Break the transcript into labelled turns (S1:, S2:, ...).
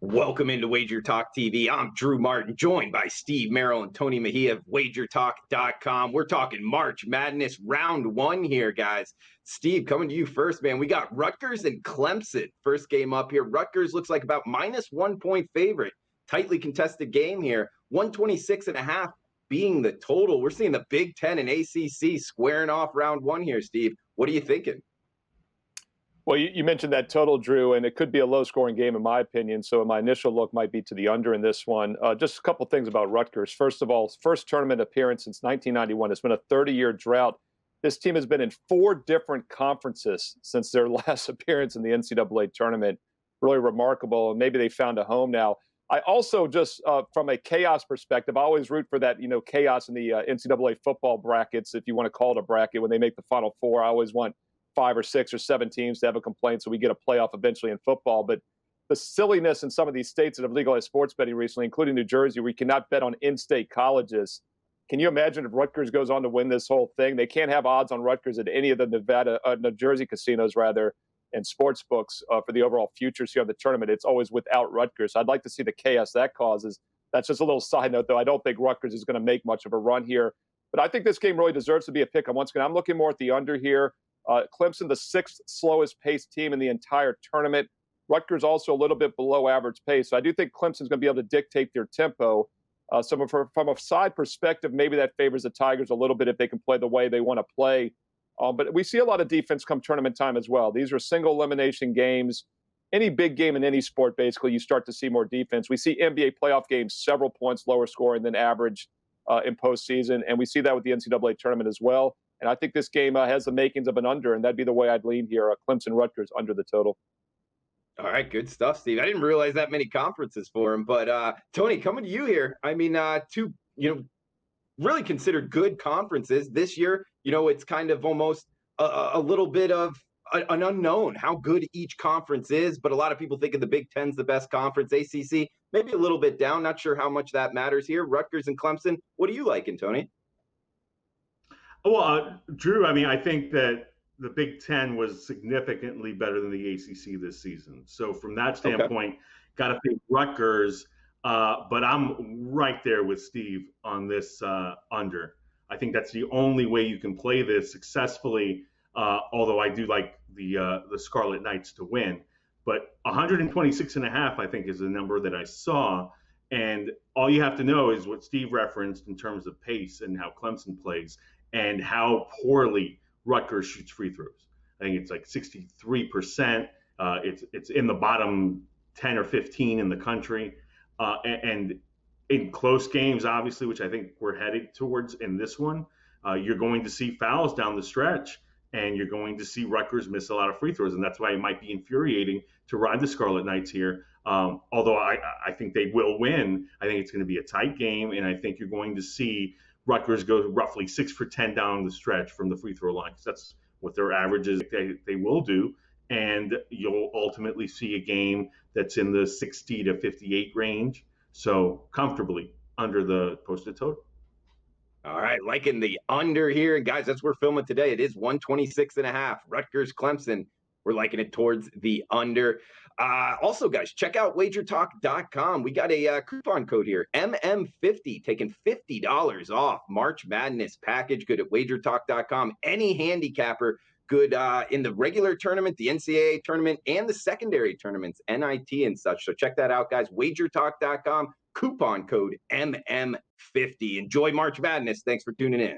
S1: Welcome into WagerTalk TV. I'm Drew Martin, joined by Steve Merrill and Tony Mejia of WagerTalk.com. We're talking March Madness round one here, guys. Steve, coming to you first, man. We got Rutgers and Clemson. First game up here. Rutgers looks like about minus 1 point favorite. Tightly contested game here. 126.5 being the total. We're seeing the Big Ten and ACC squaring off round one here, Steve. What are you thinking?
S2: Well, you mentioned that total, Drew, and it could be a low-scoring game in my opinion. So my initial look might be to the under in this one. Just a couple things about Rutgers. First of all, first tournament appearance since 1991. It's been a 30-year drought. This team has been in 4 different conferences since their last appearance in the NCAA tournament. Really remarkable, and maybe they found a home now. I also just, from a chaos perspective, I always root for that, chaos in the NCAA football brackets, if you want to call it a bracket, when they make the Final Four. I always want 5 or 6 or 7 teams to have a complaint so we get a playoff eventually in football. But the silliness in some of these states that have legalized sports betting recently, including New Jersey, where you cannot bet on in-state colleges. Can you imagine if Rutgers goes on to win this whole thing? They can't have odds on Rutgers at any of the New Jersey casinos, rather, and sports books for the overall futures here of the tournament. It's always without Rutgers. I'd like to see the chaos that causes. That's just a little side note, though. I don't think Rutgers is going to make much of a run here. But I think this game really deserves to be a pick. Once again, I'm looking more at the under here. Clemson, the 6th slowest paced team in the entire tournament. Rutgers also a little bit below average pace. So I do think Clemson's going to be able to dictate their tempo. From a side perspective, maybe that favors the Tigers a little bit if they can play the way they want to play. But we see a lot of defense come tournament time as well. These are single elimination games. Any big game in any sport, basically, you start to see more defense. We see NBA playoff games several points lower scoring than average in postseason, and we see that with the NCAA tournament as well. And I think this game has the makings of an under, and that'd be the way I'd lean here. Clemson-Rutgers under the total.
S1: All right, good stuff, Steve. I didn't realize that many conferences for him, but Tony, coming to you here. I mean, two, really considered good conferences this year. It's kind of almost a little bit of an unknown how good each conference is, but a lot of people think of the Big Ten's the best conference. ACC maybe a little bit down. Not sure how much that matters here. Rutgers and Clemson. What are you liking, Tony?
S3: Well, Drew, I mean, I think that the Big Ten was significantly better than the ACC this season. So from that standpoint, got to think Rutgers. But I'm right there with Steve on this under. I think that's the only way you can play this successfully. Although I do like the Scarlet Knights to win. But 126.5, I think, is the number that I saw. And all you have to know is what Steve referenced in terms of pace and how Clemson plays, and how poorly Rutgers shoots free throws. I think it's like 63%. It's in the bottom 10 or 15 in the country. And in close games, obviously, which I think we're headed towards in this one, you're going to see fouls down the stretch, and you're going to see Rutgers miss a lot of free throws. And that's why it might be infuriating to ride the Scarlet Knights here. Although I think they will win. I think it's going to be a tight game, and I think you're going to see Rutgers go roughly 6 for 10 down the stretch from the free throw line. That's what their average is. They will do. And you'll ultimately see a game that's in the 60 to 58 range. So comfortably under the posted total.
S1: All right, liking the under here. And guys, that's what we're filming today. It is 126.5. Rutgers, Clemson. We're liking it towards the under. Also, guys, check out WagerTalk.com. We got a coupon code here, MM50, taking $50 off March Madness package. Good at WagerTalk.com. Any handicapper, good in the regular tournament, the NCAA tournament, and the secondary tournaments, NIT and such. So check that out, guys. WagerTalk.com, coupon code MM50. Enjoy March Madness. Thanks for tuning in.